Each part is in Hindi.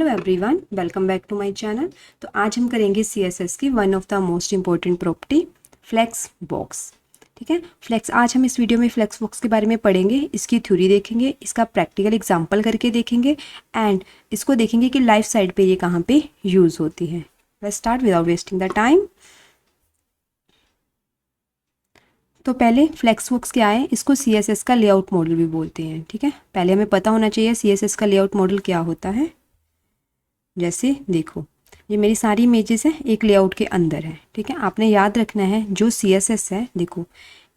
Everyone, welcome back to my channel. तो आज हम करेंगे CSS की one of the most important property flexbox. ठीक है, आज हम इस वीडियो में फ्लेक्स बॉक्स के बारे में पढ़ेंगे, इसकी थ्योरी देखेंगे, इसका प्रैक्टिकल एग्जांपल करके देखेंगे एंड इसको देखेंगे कि लाइफ साइड पे ये कहाँ पे यूज़ होती है। Let's start without wasting the time. तो पहले फ्लेक्स बॉक्स क्या है, इसको CSS का लेआउट मॉडल भी बोलते हैं। ठीक है, पहले हमें पता होना चाहिए CSS का लेआउट मॉडल क्या होता है। जैसे देखो, ये मेरी सारी इमेजेस हैं, एक लेआउट के अंदर है। ठीक है, आपने याद रखना है जो CSS है, देखो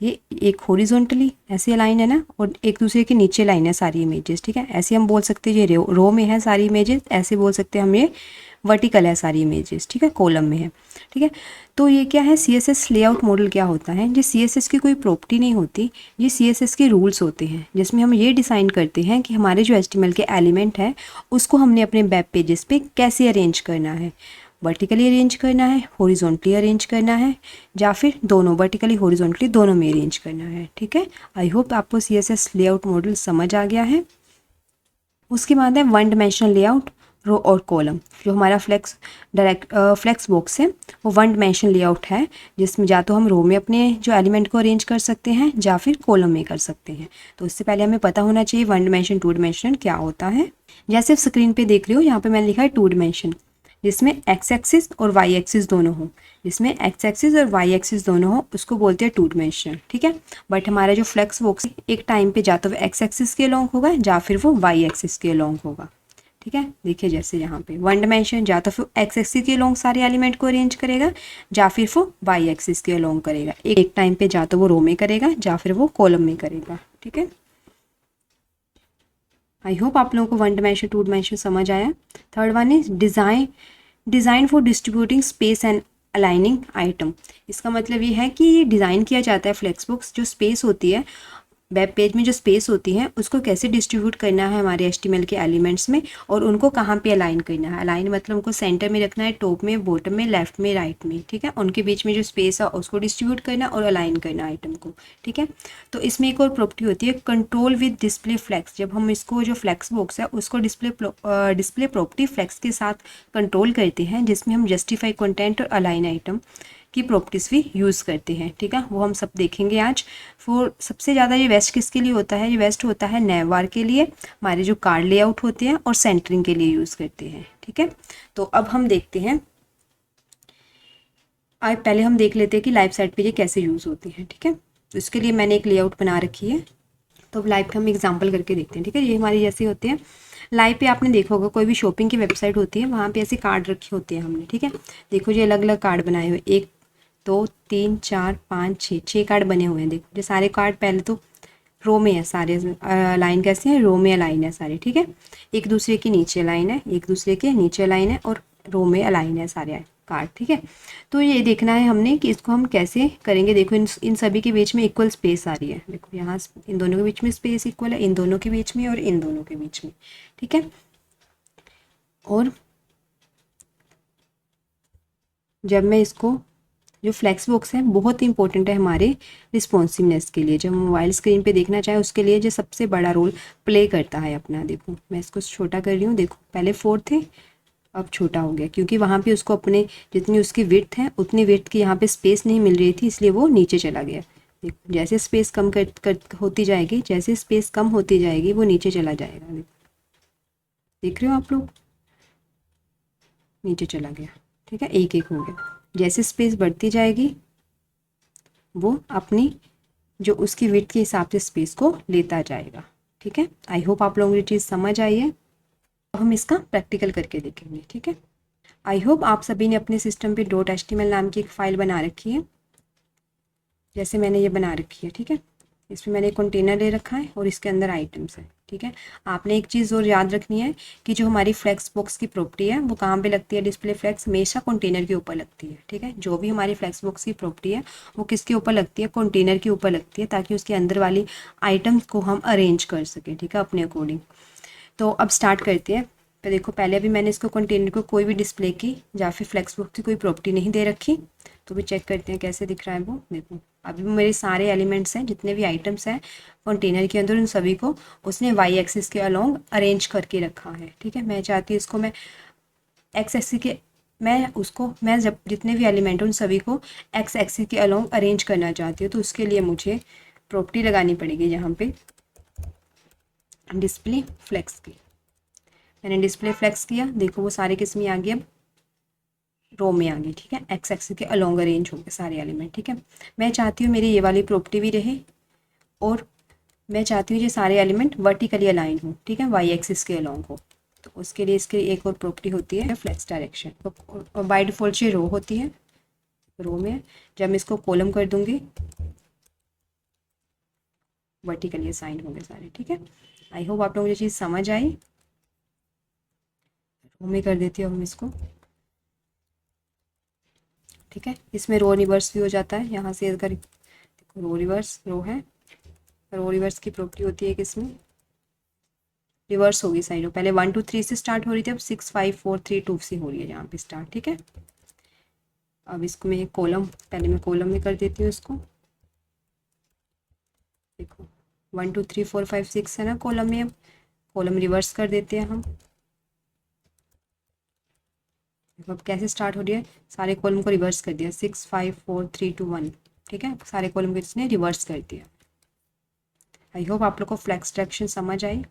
ये एक हॉरिजॉन्टली ऐसे लाइन है ना, और एक दूसरे के नीचे लाइन है सारी इमेजेस। ठीक है, ऐसे हम बोल सकते हैं ये रो में है सारी इमेजेस, ऐसे बोल सकते हैं हम ये वर्टिकल है सारी इमेजेस। ठीक है, कॉलम में है। ठीक है, तो ये क्या है, CSS लेआउट मॉडल क्या होता है, ये CSS की कोई प्रॉपर्टी नहीं होती, ये CSS के रूल्स होते हैं, जिसमें हम ये डिसाइन करते हैं कि हमारे जो HTML के एलिमेंट है उसको हमने अपने वेब पेजेस पे कैसे अरेंज करना है। वर्टिकली अरेंज करना है, हॉरिजॉन्टली अरेंज करना है, या फिर दोनों, वर्टिकली हॉरिजॉन्टली दोनों में अरेंज करना है। ठीक है, आई होप आपको CSS लेआउट मॉडल समझ आ गया है। उसके बाद है वन डायमेंशनल लेआउट, रो और कॉलम। जो हमारा फ्लेक्स बॉक्स है वो वन डायमेंशनल लेआउट है, जिसमें या तो हम रो में अपने जो एलिमेंट को अरेंज कर सकते हैं या फिर कॉलम में कर सकते हैं। तो इससे पहले हमें पता होना चाहिए वन डायमेंशन टू डायमेंशन क्या होता है। जैसे आप स्क्रीन पे देख रहे हो, यहाँ पे मैंने लिखा है टू डायमेंशन, जिसमें एक्स एक्सिस और वाई एक्सिस दोनों हो। जिसमें एक्स एक्सिस और वाई एक्सिस दोनों हो उसको बोलते हैं टू डायमेंशनल। ठीक है, बट हमारा जो फ्लेक्स बॉक्स एक टाइम पे या तो वो एक्स एक्सिस के अलोंग होगा या फिर वो वाई एक्सिस के अलोंग होगा। ठीक है, देखिए जैसे यहाँ पे वन डायमेंशन या तो फिर एक्स एक्सिस के अलोंग सारे एलिमेंट को अरेंज करेगा या फिर वो वाई एक्सिस के अलोंग करेगा। एक टाइम पे या तो वो रो में करेगा या फिर वो कॉलम में करेगा। ठीक है, आई होप आप लोगों को वन डायमेंशन टू डायमेंशन समझ आया। Third one is design for distributing space and aligning item. इसका मतलब ये है कि ये डिज़ाइन किया जाता है फ्लेक्स बॉक्स, जो स्पेस होती है वेब पेज में, जो स्पेस होती है उसको कैसे डिस्ट्रीब्यूट करना है हमारे HTML के एलिमेंट्स में, और उनको कहाँ पे अलाइन करना है। अलाइन मतलब उनको सेंटर में रखना है, टॉप में, बॉटम में, लेफ्ट में, राइट में। ठीक है, उनके बीच में जो स्पेस है उसको डिस्ट्रीब्यूट करना और अलाइन करना आइटम को। ठीक है, तो इसमें एक और प्रॉपर्टी होती है कंट्रोल विद डिस्प्ले फ्लेक्स। जब हम इसको जो फ्लेक्स बॉक्स है उसको डिस्प्ले प्रॉपर्टी फ्लेक्स के साथ कंट्रोल करते हैं, जिसमें हम जस्टिफाई कंटेंट और अलाइन आइटम की प्रॉपर्टीज़ भी यूज़ करते हैं। ठीक है, वो हम सब देखेंगे आज। फिर सबसे ज़्यादा ये वेस्ट किसके लिए होता है, ये वेस्ट होता है नैवबार के लिए, हमारे जो कार्ड लेआउट होते हैं, और सेंटरिंग के लिए यूज़ करते हैं। ठीक है, तो अब हम देखते हैं, आज पहले हम देख लेते हैं कि लाइव साइड पे ये कैसे यूज़ होती हैं। ठीक है, तो इसके लिए मैंने एक लेआउट बना रखी है, तो लाइव पे हम एग्जाम्पल करके देखते हैं। ठीक है, ये हमारी जैसे होते हैं लाइव पे, आपने देखा होगा कोई भी शॉपिंग की वेबसाइट होती है, वहाँ पे ऐसे कार्ड रखे होते हैं हमने। ठीक है, देखो ये अलग अलग कार्ड बनाए हुए, 1 2 3 4 5 6 कार्ड बने हुए हैं। देखो ये सारे कार्ड पहले तो रो में है सारे, लाइन कैसे हैं, रो में अलाइन है सारे। ठीक है, एक दूसरे के नीचे लाइन है, एक दूसरे के नीचे लाइन है, और रो में अलाइन है सारे कार्ड। ठीक है, तो ये देखना है हमने कि इसको हम कैसे करेंगे। देखो इन सभी के बीच में इक्वल स्पेस आ रही है। देखो यहाँ इन दोनों के बीच में स्पेस इक्वल है, इन दोनों के बीच में और इन दोनों के बीच में। ठीक है, और जब मैं इसको, जो फ्लेक्स बॉक्स है बहुत इंपॉर्टेंट है हमारे रिस्पॉन्सिवनेस के लिए, जब हम मोबाइल स्क्रीन पे देखना चाहे उसके लिए जो सबसे बड़ा रोल प्ले करता है अपना। देखो मैं इसको छोटा कर रही हूँ, देखो पहले 4 थे, अब छोटा हो गया, क्योंकि वहाँ पे उसको अपने जितनी उसकी विड्थ है उतनी विड्थ की यहाँ पे स्पेस नहीं मिल रही थी, इसलिए वो नीचे चला गया। देखो जैसे स्पेस कम होती जाएगी, जैसे स्पेस कम होती जाएगी वो नीचे चला जाएगा। देख रहे हो आप लोग, नीचे चला गया। ठीक है, एक एक हो गया। जैसे स्पेस बढ़ती जाएगी वो अपनी जो उसकी विड्थ के हिसाब से स्पेस को लेता जाएगा। ठीक है, आई होप आप लोगों को ये चीज़ समझ आई है। अब हम इसका प्रैक्टिकल करके देखेंगे। ठीक है, आई होप आप सभी ने अपने सिस्टम पे .html नाम की एक फ़ाइल बना रखी है, जैसे मैंने ये बना रखी है। ठीक है, इसमें मैंने एक कंटेनर ले रखा है और इसके अंदर आइटम्स है। ठीक है, आपने एक चीज़ और याद रखनी है कि जो हमारी फ्लेक्स बॉक्स की प्रॉपर्टी है वो कहाँ पे लगती है, डिस्प्ले फ्लेक्स हमेशा कंटेनर के ऊपर लगती है। ठीक है, जो भी हमारी फ्लेक्स बॉक्स की प्रॉपर्टी है वो किसके ऊपर लगती है, कंटेनर के ऊपर लगती है, ताकि उसके अंदर वाली आइटम्स को हम अरेंज कर सकें। ठीक है, अपने अकॉर्डिंग। तो अब स्टार्ट करते हैं। तो देखो पहले अभी मैंने इसको कंटेनर को कोई भी डिस्प्ले की या फिर फ्लेक्स बॉक्स की कोई प्रॉपर्टी नहीं दे रखी, तो भी चेक करते हैं कैसे दिख रहा है वो। देखो अभी मेरे सारे एलिमेंट्स हैं, जितने भी आइटम्स हैं कंटेनर के अंदर, उन सभी को उसने वाई एक्सिस के अलोंग अरेंज करके रखा है। ठीक है, मैं चाहती हूँ इसको मैं एक्स एक्सिस के, मैं जब जितने भी एलिमेंट हैं उन सभी को एक्स एक्सिस के अलोंग अरेंज करना चाहती हूँ। तो उसके लिए मुझे प्रॉपर्टी लगानी पड़ेगी यहाँ पे डिस्प्ले फ्लेक्स की। मैंने डिस्प्ले फ्लेक्स किया, देखो वो सारे किस में आ गए, अब रो में आ गई। ठीक है, एक्स एक्सिस के अलोंग अरेंज हो गए सारे एलिमेंट। ठीक है, मैं चाहती हूँ मेरी ये वाली प्रॉपर्टी भी रहे, और मैं चाहती हूँ ये सारे एलिमेंट वर्टिकली अलाइन हो। ठीक है, वाई एक्सिस के अलोंग हो। तो उसके लिए इसकी एक और प्रॉपर्टी होती है फ्लेक्स डायरेक्शन, और बाय डिफॉल्ट ये रो होती है, रो में जब मैं इसको कॉलम कर दूंगी वर्टिकली असाइन होंगे सारे। ठीक है, आई होप आप लोगों को ये चीज़ समझ आई। रो में कर देती हूँ हम इसको। ठीक है, इसमें रो रिवर्स भी हो जाता है, यहाँ से अगर देखो रो रिवर्स रो है, रो रिवर्स की प्रॉपर्टी होती है कि इसमें रिवर्स होगी साइड, पहले 1 2 3 से स्टार्ट हो रही थी, अब 6 5 4 3 2 से हो रही है यहाँ पे स्टार्ट। ठीक है, अब इसको मैं कॉलम, पहले मैं कॉलम में कर देती हूँ इसको। देखो 1 2 3 4 5 6 है ना कॉलम में, अब कॉलम रिवर्स कर देते हैं हम। देखो अब कैसे स्टार्ट हो रही है, सारे कॉलम को रिवर्स कर दिया, 6 5 4 3 2 1। ठीक है, सारे कॉलम को इसने रिवर्स कर दिया। आई होप आप लोग को फ्लेक्स डायरेक्शन समझ आई।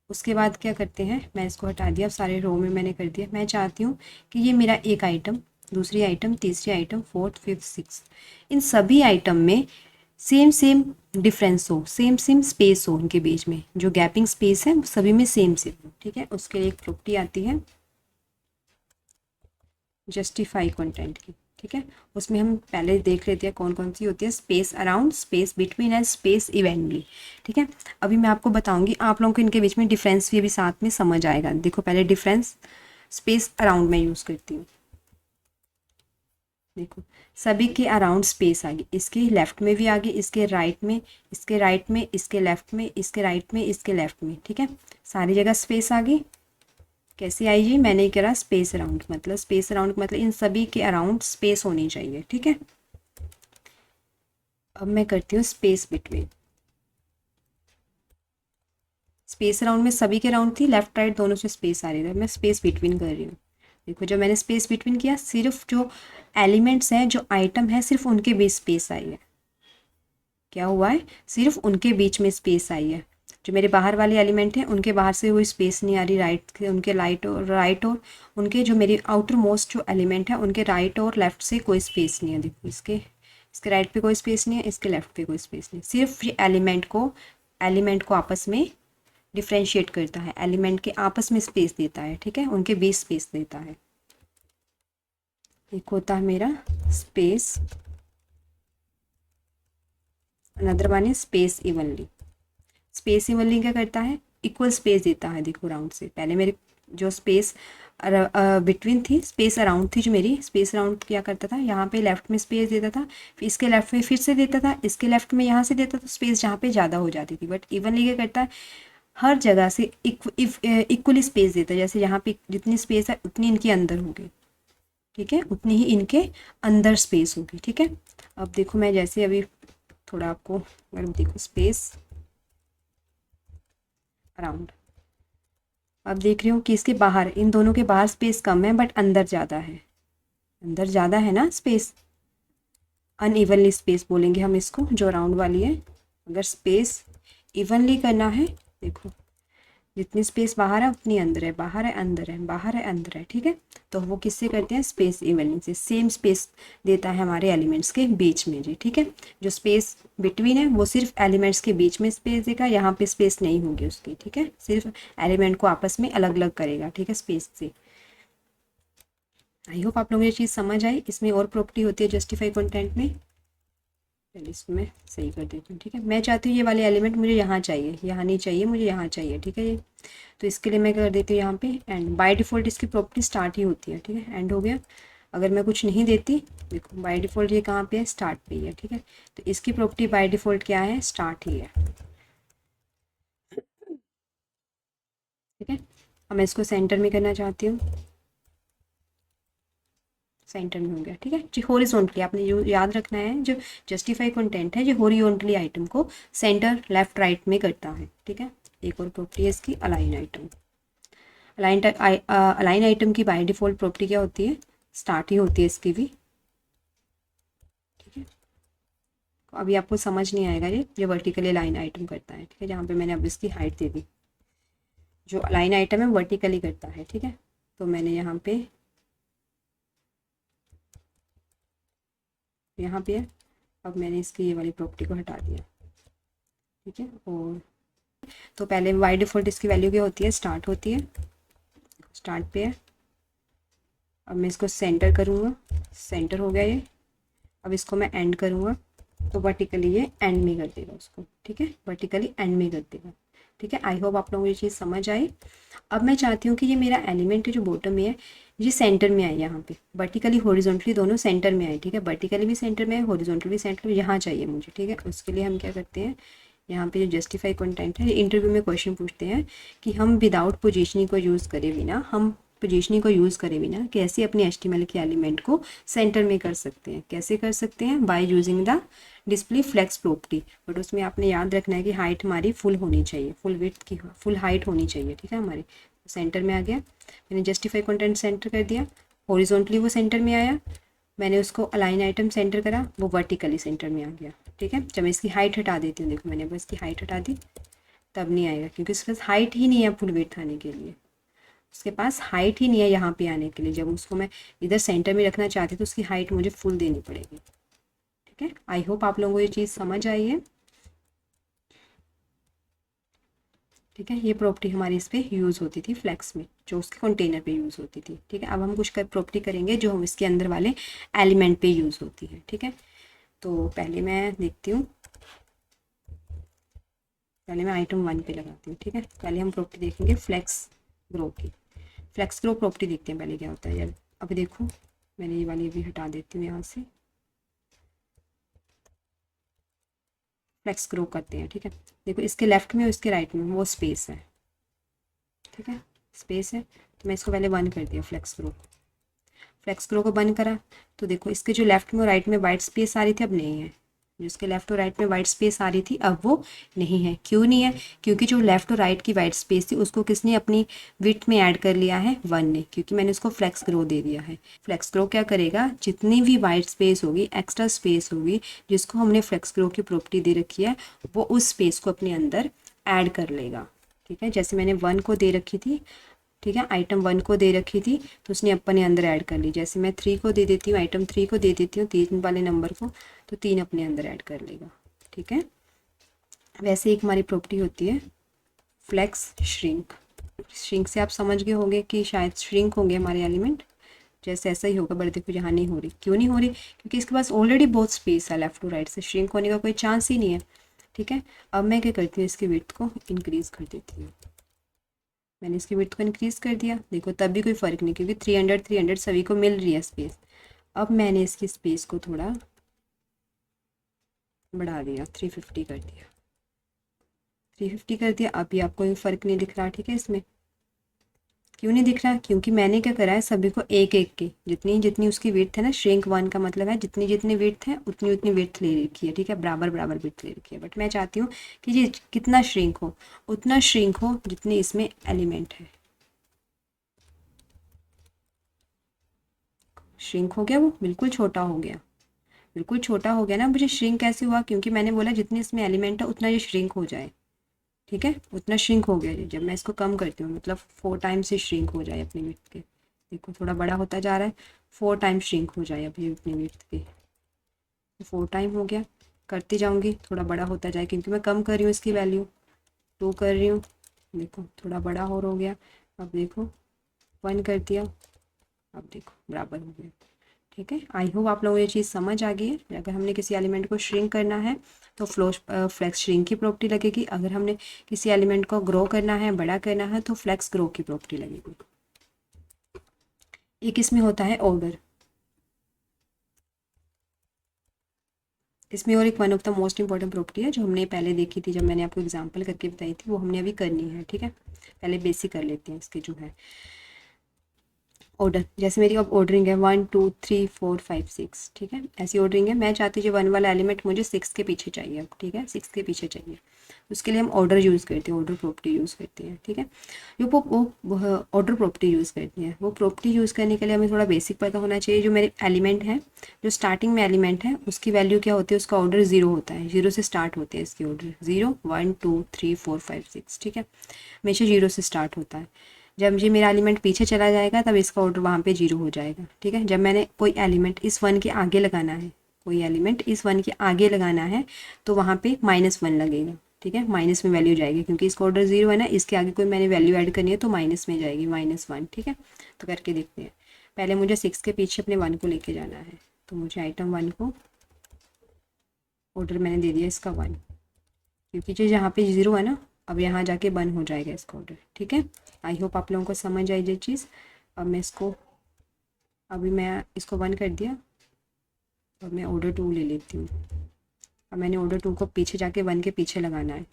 उसके बाद क्या करते हैं, मैं इसको हटा दिया, सारे रो में मैंने कर दिया। मैं चाहती हूँ कि ये मेरा एक आइटम, दूसरी आइटम, तीसरी आइटम, फोर्थ फिफ्थ सिक्स, इन सभी आइटम में सेम सेम डिफरेंस हो, सेम सेम स्पेस हो, उनके बीच में जो गैपिंग स्पेस है वो सभी में सेम सेम हो। ठीक है, उसके लिए एक प्रॉपर्टी आती है जस्टिफाई कंटेंट की। ठीक है, उसमें हम पहले देख लेते हैं कौन कौन सी होती है, space around, space between and space इवेंटली। ठीक है, अभी मैं आपको बताऊंगी, आप लोगों को इनके बीच में डिफरेंस भी अभी साथ में समझ आएगा। देखो पहले डिफरेंस स्पेस अराउंड में यूज़ करती हूँ। देखो सभी के अराउंड स्पेस आ गई, इसके लेफ्ट में भी आ गई, इसके राइट में, इसके राइट में, इसके लेफ्ट में, इसके राइट में, इसके लेफ्ट में। ठीक है, सारी जगह स्पेस आ गई। कैसे आई जी, मैंने करा स्पेस अराउंड, मतलब स्पेस अराउंड मतलब इन सभी के अराउंड स्पेस होनी चाहिए। ठीक है, अब मैं करती हूँ स्पेस बिटवीन। स्पेस अराउंड में सभी के अराउंड थी, लेफ्ट राइट दोनों से स्पेस आ रही थी, मैं स्पेस बिटवीन कर रही हूँ। देखो जब मैंने स्पेस बिटवीन किया, सिर्फ जो एलिमेंट्स हैं, जो आइटम है, सिर्फ उनके बीच स्पेस आई है। क्या हुआ है, सिर्फ उनके बीच में स्पेस आई है। जो मेरे बाहर वाले एलिमेंट हैं उनके बाहर से कोई स्पेस नहीं आ रही, उनके राइट और उनके जो मेरी आउटर मोस्ट जो एलिमेंट है उनके राइट और लेफ्ट से कोई स्पेस नहीं है। देखो इसके राइट पे कोई स्पेस नहीं है, इसके लेफ्ट पे कोई स्पेस नहीं, सिर्फ ये एलिमेंट को आपस में डिफ्रेंशिएट करता है, एलिमेंट के आपस में स्पेस देता है। ठीक है, उनके बीच स्पेस देता है। एक होता है मेरा space, another one is space evenly. Space evenly क्या करता है, इक्वल स्पेस देता है। देखो राउंड से पहले मेरे जो स्पेस बिटवीन थी, स्पेस अराउंड थी, जो मेरी स्पेस अराउंड क्या करता था, यहाँ पे लेफ्ट में स्पेस देता था, फिर इसके लेफ्ट में फिर से देता था, इसके लेफ्ट में यहाँ से देता था, स्पेस जहाँ पे ज़्यादा हो जाती थी। बट इवनली क्या करता है, हर जगह से इक्वली स्पेस देता है, जैसे यहाँ पे जितनी स्पेस है उतनी इनके अंदर होगी। ठीक है, उतनी ही इनके अंदर स्पेस होगी। ठीक है, अब देखो मैं जैसे अभी थोड़ा आपको अगर देखो स्पेस अराउंड, अब देख रही हूँ कि इसके बाहर, इन दोनों के बाहर स्पेस कम है बट अंदर ज़्यादा है, अंदर ज़्यादा है ना स्पेस, अनइवनली स्पेस बोलेंगे हम इसको, जो राउंड वाली है। अगर स्पेस इवनली करना है, देखो जितनी स्पेस बाहर है उतनी अंदर है, बाहर है अंदर है, बाहर है अंदर है। ठीक है, तो वो किससे करते हैं, स्पेस इवनली से, सेम स्पेस देता है हमारे एलिमेंट्स के बीच में जी। ठीक है, जो स्पेस बिटवीन है वो सिर्फ एलिमेंट्स के बीच में स्पेस देगा, यहाँ पे स्पेस नहीं होगी उसकी। ठीक है, सिर्फ एलिमेंट को आपस में अलग अलग करेगा। ठीक है, स्पेस से। आई होप आप लोगों को ये चीज़ समझ आई। इसमें और प्रॉपर्टी होती है जस्टिफाई कंटेंट में, पहले इसको मैं सही कर देती हूँ। ठीक है, मैं चाहती हूँ ये वाले एलिमेंट मुझे यहाँ चाहिए, यहाँ नहीं चाहिए मुझे, यहाँ चाहिए। ठीक है, ये तो इसके लिए मैं कर देती हूँ यहाँ पे एंड। बाय डिफ़ॉल्ट इसकी प्रॉपर्टी स्टार्ट ही होती है। ठीक है, एंड हो गया। अगर मैं कुछ नहीं देती, देखो बाय डिफ़ॉल्ट ये कहाँ पे है, स्टार्ट पे ही है। ठीक है, तो इसकी प्रॉपर्टी बाय डिफ़ॉल्ट क्या है, स्टार्ट ही है। ठीक है, अब मैं इसको सेंटर में करना चाहती हूँ, सेंटर में हो गया, ठीक है जी। हॉरिजॉन्टली आपने जो याद रखना है, जो जस्टिफाई कंटेंट है जो हॉरिजॉन्टली आइटम को सेंटर लेफ्ट राइट में करता है, ठीक है। एक और प्रॉपर्टी है इसकी, अलाइन आइटम। अलाइन आइटम की बाय डिफॉल्ट प्रॉपर्टी क्या होती है, स्टार्ट ही होती है इसकी भी, ठीक है। तो अभी आपको समझ नहीं आएगा ये जो वर्टिकली अलाइन आइटम करता है, ठीक है। जहाँ पे मैंने अब इसकी हाइट दे दी, जो अलाइन आइटम है वर्टिकली करता है, ठीक है। तो मैंने यहाँ पे है, अब मैंने इसकी ये वाली प्रॉपर्टी को हटा दिया, ठीक है। और तो पहले बाय डिफॉल्ट इसकी वैल्यू क्या होती है, स्टार्ट होती है, स्टार्ट पे है। अब मैं इसको सेंटर करूँगा, सेंटर हो गया ये। अब इसको मैं एंड करूँगा तो वर्टिकली ये एंड में कर देगा उसको, ठीक है, वर्टिकली एंड में कर देगा, ठीक है। आई होप आप लोगों को ये चीज़ समझ आई। अब मैं चाहती हूँ कि ये मेरा एलिमेंट जो बॉटम में है ये सेंटर में आए, यहाँ पे वर्टिकली हॉरिजॉन्टली दोनों सेंटर में आए, ठीक है। वर्टिकली भी सेंटर में है, हॉरिजॉन्टली भी सेंटर में, यहाँ चाहिए मुझे, ठीक है। उसके लिए हम क्या करते हैं, यहाँ पे जो जस्टिफाई कंटेंट है, इंटरव्यू में क्वेश्चन पूछते हैं कि हम विदाउट पोजीशनिंग को यूज़ करे बिना, कैसे अपनी एचटीएमएल के एलिमेंट को सेंटर में कर सकते हैं, कैसे कर सकते हैं, by using the display flex property. But उसमें आपने याद रखना है कि हाइट हमारी फुल होनी चाहिए, फुल विड्थ की फुल हाइट होनी चाहिए, ठीक है। हमारे सेंटर में आ गया, मैंने जस्टिफाई कंटेंट सेंटर कर दिया, हॉरिजॉन्टली वो सेंटर में आया, मैंने उसको अलाइन आइटम सेंटर करा, वो वर्टिकली सेंटर में आ गया, ठीक है। जब मैं इसकी हाइट हटा देती हूँ, देखो मैंने बस इसकी हाइट हटा दी, तब नहीं आएगा क्योंकि उसके पास हाइट ही नहीं है फुल विड्थ आने के लिए, उसके पास हाइट ही नहीं है यहाँ पे आने के लिए। जब उसको मैं इधर सेंटर में रखना चाहती तो उसकी हाइट मुझे फुल देनी पड़ेगी, ठीक है। आई होप आप लोगों को ये चीज़ समझ आई है, ठीक है। ये प्रॉपर्टी हमारी इस पर यूज़ होती थी फ्लेक्स में, जो उसके कंटेनर पे यूज़ होती थी, ठीक है। अब हम कुछ प्रॉपर्टी करेंगे जो हम इसके अंदर वाले एलिमेंट पे यूज़ होती है, ठीक है। तो पहले मैं देखती हूँ, पहले मैं आइटम 1 पे लगाती हूँ, ठीक है। पहले हम प्रॉपर्टी देखेंगे फ्लेक्स ग्रो की, फ्लेक्स ग्रो प्रॉपर्टी देखते हैं पहले क्या होता है यार। अभी देखो मैंने ये वाली भी हटा देती हूँ यहाँ से, फ्लेक्स ग्रो करते हैं, ठीक है। देखो इसके लेफ्ट में और इसके राइट में वो स्पेस है, ठीक है, स्पेस है। तो मैं इसको पहले बंद कर दिया, फ्लेक्स ग्रो को बंद करा, तो देखो इसके जो लेफ्ट में और राइट में वाइट स्पेस आ रही थी अब नहीं है, जो इसके लेफ्ट और राइट में वाइट स्पेस आ रही थी अब वो नहीं है। क्यों नहीं है, क्योंकि जो लेफ्ट और राइट की वाइट स्पेस थी उसको किसने अपनी विड्थ में ऐड कर लिया है, 1 ने, क्योंकि मैंने उसको फ्लेक्स ग्रो दे दिया है। फ्लेक्स ग्रो क्या करेगा, जितनी भी वाइट स्पेस होगी, एक्स्ट्रा स्पेस होगी जिसको हमने फ्लेक्स ग्रो की प्रॉपर्टी दे रखी है, वो उस स्पेस को अपने अंदर ऐड कर लेगा, ठीक है। जैसे मैंने 1 को दे रखी थी, ठीक है, आइटम 1 को दे रखी थी तो उसने अपने अंदर ऐड कर ली। जैसे मैं 3 को दे देती हूँ, आइटम 3 को दे देती हूँ 3 वाले नंबर को, तो 3 अपने अंदर ऐड कर लेगा, ठीक है। वैसे एक हमारी प्रॉपर्टी होती है फ्लेक्स श्रिंक। श्रिंक से आप समझ गए होंगे कि शायद श्रिंक होंगे हमारे एलिमेंट, जैसे ऐसा ही होगा। बट देखो यहाँ नहीं हो रही, क्यों नहीं हो रही, क्योंकि इसके पास ऑलरेडी बहुत स्पेस है लेफ्ट टू राइट से, श्रिंक होने का कोई चांस ही नहीं है, ठीक है। अब मैं क्या करती हूँ, इसकी विड्थ को इंक्रीज़ कर देती हूँ, मैंने इसकी विड्थ को इंक्रीज़ कर दिया, देखो तब भी कोई फ़र्क नहीं क्योंकि 300 सभी को मिल रही है स्पेस। अब मैंने इसकी स्पेस को थोड़ा बढ़ा दिया, 350 कर दिया, 350 कर दिया। अभी आपको कोई फ़र्क नहीं दिख रहा, ठीक है। इसमें क्यों नहीं दिख रहा, क्योंकि मैंने क्या करा है, सभी को एक एक की जितनी जितनी उसकी विड्थ है ना, श्रिंक 1 का मतलब है जितनी जितनी विड्थ है उतनी उतनी विड्थ ले रखी है, ठीक है, बराबर बराबर विड्थ ले रखी है। बट मैं चाहती हूँ कि ये कितना श्रिंक हो, उतना श्रिंक हो जितने इसमें एलिमेंट है। श्रिंक हो गया, वो बिल्कुल छोटा हो गया, बिल्कुल छोटा हो गया ना। मुझे श्रिंक कैसे हुआ, क्योंकि मैंने बोला जितने इसमें एलिमेंट है उतना ये श्रिंक हो जाए, ठीक है, उतना श्रिंक हो गया। जब मैं इसको कम करती हूँ मतलब 4 टाइम्स से श्रिंक हो जाए अपनी विड्थ के, देखो थोड़ा बड़ा होता जा रहा है, 4 टाइम श्रिंक हो जाए अभी अपनी विड्थ के, 4 टाइम हो गया। करती जाऊँगी, थोड़ा बड़ा होता जाए क्योंकि मैं कम कर रही हूँ इसकी वैल्यू, 2 कर रही हूँ, देखो थोड़ा बड़ा हो गया। अब देखो 1 कर दिया, अब देखो बराबर हो गया, ठीक है। आई होप आप लोगों को ये चीज़ समझ आ गई है। अगर हमने किसी एलिमेंट को श्रिंक करना है तो फ्लेक्स श्रिंक की प्रॉपर्टी लगेगी, अगर हमने किसी एलिमेंट को ग्रो करना है, बड़ा करना है, तो फ्लेक्स ग्रो की प्रॉपर्टी लगेगी। एक इसमें होता है ऑर्डर, इसमें और एक one of the most important property है जो हमने पहले देखी थी, जब मैंने आपको एग्जाम्पल करके बताई थी, वो हमने अभी करनी है, ठीक है। पहले बेसिक कर लेते हैं इसके जो है। ऑर्डर, जैसे मेरी अब ऑर्डरिंग है 1 2 3 4 5 6, ठीक है, ऐसी ऑर्डरिंग है। मैं चाहती हूँ जो 1 वाला एलिमेंट मुझे 6 के पीछे चाहिए अब, ठीक है, 6 के पीछे चाहिए। उसके लिए हम ऑर्डर यूज़ करते हैं, ऑर्डर प्रॉपर्टी यूज़ करते हैं, ठीक है। जो वो ऑर्डर प्रॉपर्टी यूज़ करते हैं, वो प्रॉपर्टी यूज़ करने के लिए हमें थोड़ा बेसिक पता होना चाहिए। जो मेरे एलिमेंट है, जो स्टार्टिंग में एलिमेंट है, उसकी वैल्यू क्या होती है, उसका ऑर्डर 0 होता है, 0 से स्टार्ट होते हैं इसके ऑर्डर, 0 1 2 3 4 5 6, ठीक है, हमेशा 0 से स्टार्ट होता है। जब ये मेरा एलिमेंट पीछे चला जाएगा तब इसका ऑर्डर वहाँ पे 0 हो जाएगा, ठीक है। जब मैंने कोई एलिमेंट इस 1 के आगे लगाना है, कोई एलिमेंट इस 1 के आगे लगाना है तो वहाँ पे -1 लगेगा, ठीक है, माइनस में वैल्यू जाएगी, क्योंकि इसका ऑर्डर 0 है ना, इसके आगे कोई मैंने वैल्यू ऐड करनी है तो माइनस में जाएगी, -1, ठीक है। तो करके देखते हैं। पहले मुझे 6 के पीछे अपने 1 को लेके जाना है, तो मुझे आइटम 1 को ऑर्डर मैंने दे दिया इसका 1, क्योंकि जो यहाँ पे 0 है ना, अब यहाँ जाके 1 हो जाएगा इसका ऑर्डर, ठीक है। आई होप आप लोगों को समझ आई ये चीज़। अब मैं इसको, अभी मैं इसको 1 कर दिया, अब मैं ऑर्डर 2 ले लेती हूँ। अब मैंने ऑर्डर 2 को पीछे जाके 1 के पीछे लगाना है।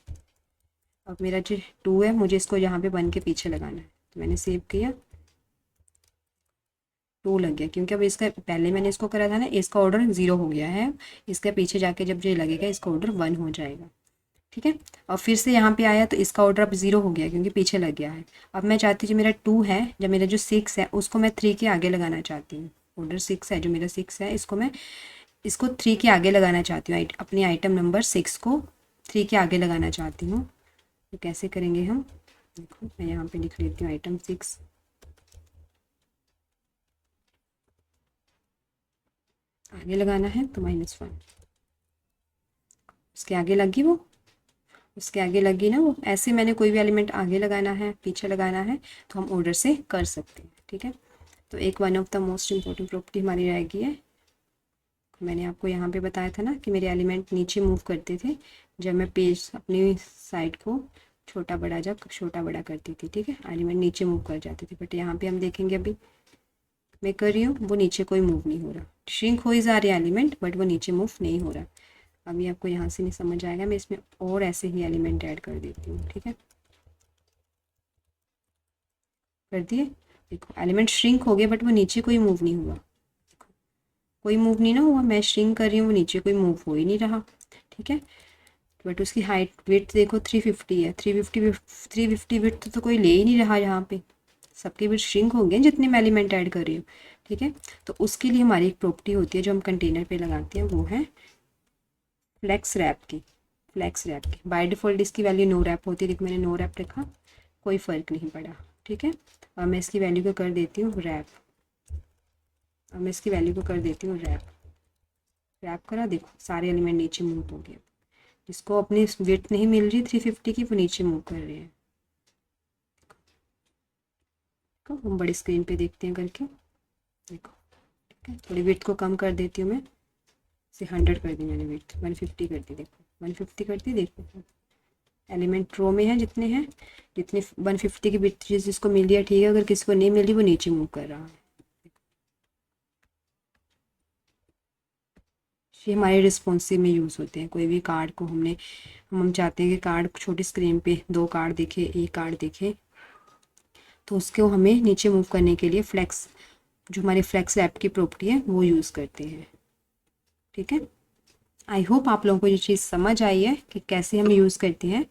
अब मेरा जो 2 है, मुझे इसको यहाँ पे 1 के पीछे लगाना है, तो मैंने सेव किया, 2 लग गया, क्योंकि अब इसका पहले मैंने इसको करा था ना, इसका ऑर्डर 0 हो गया है, इसके पीछे जाके जब ये लगेगा इसका ऑर्डर 1 हो जाएगा, ठीक है। और फिर से यहाँ पे आया तो इसका ऑर्डर अब 0 हो गया, क्योंकि पीछे लग गया है। अब मैं चाहती हूँ जो मेरा 2 है, जब मेरा जो 6 है, उसको मैं 3 के आगे लगाना चाहती हूँ। ऑर्डर 6 है, जो मेरा 6 है, इसको मैं 3 के आगे लगाना चाहती हूँ, अपनी आइटम नंबर 6 को 3 के आगे लगाना चाहती हूँ। तो कैसे करेंगे हम, देखो मैं यहाँ पे लिख लेती हूँ आइटम 6, आगे लगाना है तो -1, उसके आगे लगी वो, उसके आगे लगी ना वो, ऐसे मैंने कोई भी एलिमेंट आगे लगाना है, पीछे लगाना है, तो हम ऑर्डर से कर सकते हैं, ठीक है। तो एक one of the most important property हमारी रहेगी है, मैंने आपको यहाँ पे बताया था ना कि मेरे एलिमेंट नीचे मूव करते थे जब मैं पेज अपनी साइड को छोटा बड़ा करती थी, ठीक है, एलिमेंट नीचे मूव कर जाते थे। बट यहाँ पे हम देखेंगे, अभी मैं कर रही हूँ, वो नीचे कोई मूव नहीं हो रहा, श्रिंक हो ही जा रही है एलिमेंट, बट वो नीचे मूव नहीं हो रहा। अभी आपको यहाँ से नहीं समझ आएगा, मैं इसमें और ऐसे ही एलिमेंट ऐड कर देती हूँ, ठीक है, कर दिए। देखो एलिमेंट श्रिंक हो गए, बट वो नीचे कोई मूव नहीं हुआ, देखो कोई मूव नहीं ना हुआ, मैं श्रिंक कर रही हूँ, वो नीचे कोई मूव हो ही नहीं रहा, ठीक है। बट उसकी हाइट विड्थ देखो 350 है, 350 विड्थ तो कोई ले ही नहीं रहा यहाँ पे, सबके विड्थ श्रिंक हो गए जितने मैं एलिमेंट ऐड कर रही हूँ, ठीक है। तो उसके लिए हमारी एक प्रॉपर्टी होती है जो हम कंटेनर पे लगाते हैं, वो है फ्लेक्स रैप की। बाय डिफ़ॉल्ट इसकी वैल्यू नो रैप होती है, देखो मैंने नो रैप रखा, कोई फ़र्क नहीं पड़ा, ठीक है। और मैं इसकी वैल्यू को कर देती हूँ रैप, रैप करा, देखो सारे एलिमेंट नीचे मूव हो गए। जिसको अपनी विड्थ नहीं मिल रही 350 की, वो नीचे मूव कर रहे हैं, देखो हम बड़ी स्क्रीन पे देखते हैं करके, देखो ठीक है। थोड़ी विड्थ को कम कर देती हूँ मैं, से 100 कर दी मैंने, विड्थ 150 कर दी, देखो 150 कर दी, देखो एलिमेंट रो में है जितने 150 की विड्थ जिसको मिल रही है, ठीक है, अगर किसी को नहीं मिल रही वो नीचे मूव कर रहा है। ये हमारे रिस्पॉन्सिव में यूज़ होते हैं। कोई भी कार्ड को हम चाहते हैं कि कार्ड छोटी स्क्रीन पे 2 कार्ड देखे, एक कार्ड देखे, तो उसको हमें नीचे मूव करने के लिए फ्लेक्स, जो हमारी फ्लेक्स रैप की प्रॉपर्टी है, वो यूज़ करते हैं, ठीक है। आई होप आप लोगों को ये चीज़ समझ आई है कि कैसे हम यूज़ करते हैं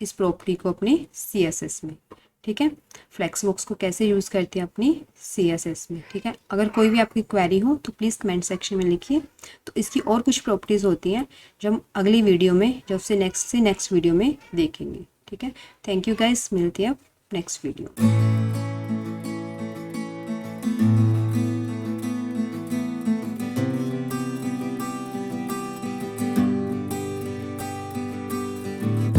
इस प्रॉपर्टी को अपनी CSS में, ठीक है। फ्लेक्स बॉक्स को कैसे यूज़ करते हैं अपनी CSS में, ठीक है। अगर कोई भी आपकी क्वेरी हो तो प्लीज़ कमेंट सेक्शन में लिखिए। तो इसकी और कुछ प्रॉपर्टीज़ होती हैं जो हम अगली वीडियो में, जब से नेक्स्ट वीडियो में देखेंगे, ठीक है। थैंक यू गाइस, मिलते हैं अब नेक्स्ट वीडियो।